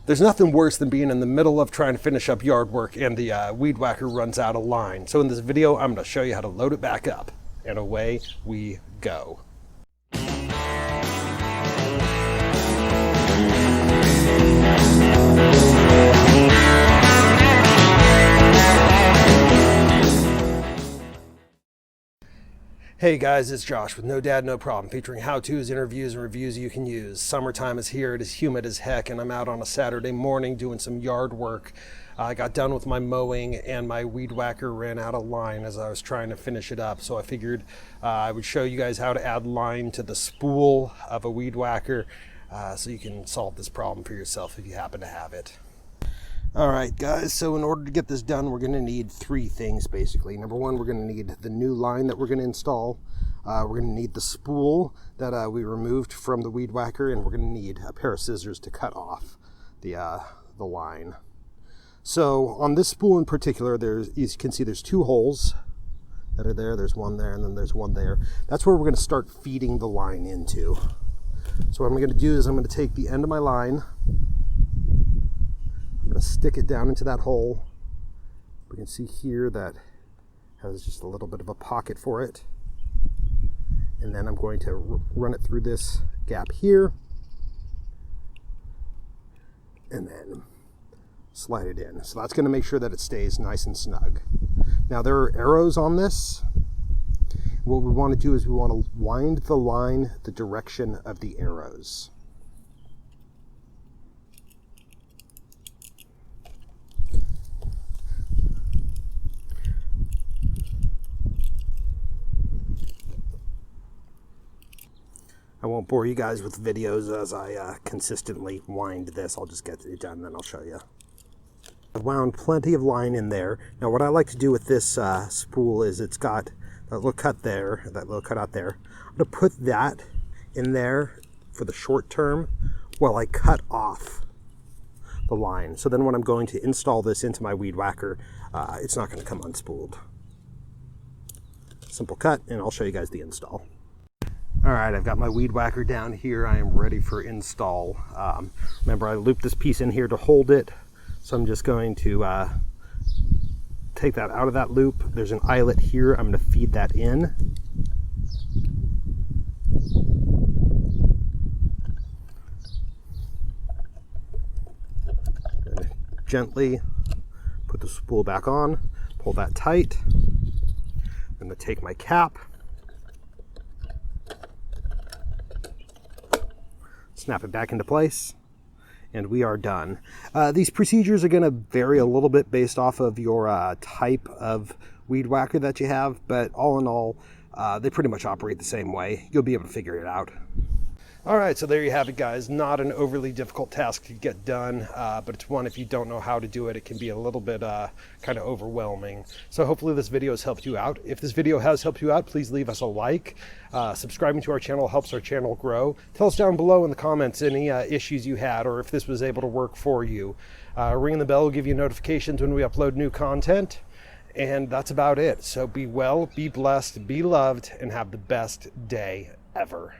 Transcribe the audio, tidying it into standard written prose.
There's nothing worse than being in the middle of trying to finish up yard work and the weed whacker runs out of line. So in this video, I'm going to show you how to load it back up. And away we go. Hey guys, it's Josh with No Dad, No Problem, featuring how-tos, interviews, and reviews you can use. Summertime is here, it is humid as heck, and I'm out on a Saturday morning doing some yard work. I got done with my mowing and my weed whacker ran out of line as I was trying to finish it up. So I figured I would show you guys how to add line to the spool of a weed whacker so you can solve this problem for yourself if you happen to have it. All right, guys, so in order to get this done, we're going to need three things, basically. Number one, we're going to need the new line that we're going to install. We're going to need the spool that we removed from the weed whacker, and we're going to need a pair of scissors to cut off the line. So on this spool in particular, you can see there's two holes that are there. There's one there, and then there's one there. That's where we're going to start feeding the line into. So what I'm going to do is I'm going to take the end of my line, I'm going to stick it down into that hole. We can see here that has just a little bit of a pocket for it. And then I'm going to run it through this gap here. And then slide it in. So that's going to make sure that it stays nice and snug. Now there are arrows on this. What we want to do is we want to wind the line the direction of the arrows. I won't bore you guys with videos as I consistently wind this. I'll just get it done and then I'll show you. I've wound plenty of line in there. Now what I like to do with this spool is it's got that little cut there, that little cut out there. I'm going to put that in there for the short term while I cut off the line. So then when I'm going to install this into my weed whacker, it's not going to come unspooled. Simple cut, and I'll show you guys the install. All right, I've got my weed whacker down here. I am ready for install. Remember, I looped this piece in here to hold it. So I'm just going to take that out of that loop. There's an eyelet here. I'm going to feed that in. And gently put the spool back on, pull that tight. I'm going to take my cap, snap it back into place, and we are done. These procedures are going to vary a little bit based off of your type of weed whacker that you have, but all in all, they pretty much operate the same way. You'll be able to figure it out. All right, so there you have it, guys. Not an overly difficult task to get done, but it's one, if you don't know how to do it, it can be a little bit kind of overwhelming. So hopefully this video has helped you out. If this video has helped you out, please leave us a like. Subscribing to our channel helps our channel grow. Tell us down below in the comments any issues you had or if this was able to work for you. Ringing the bell will give you notifications when we upload new content. And that's about it. So be well, be blessed, be loved, and have the best day ever.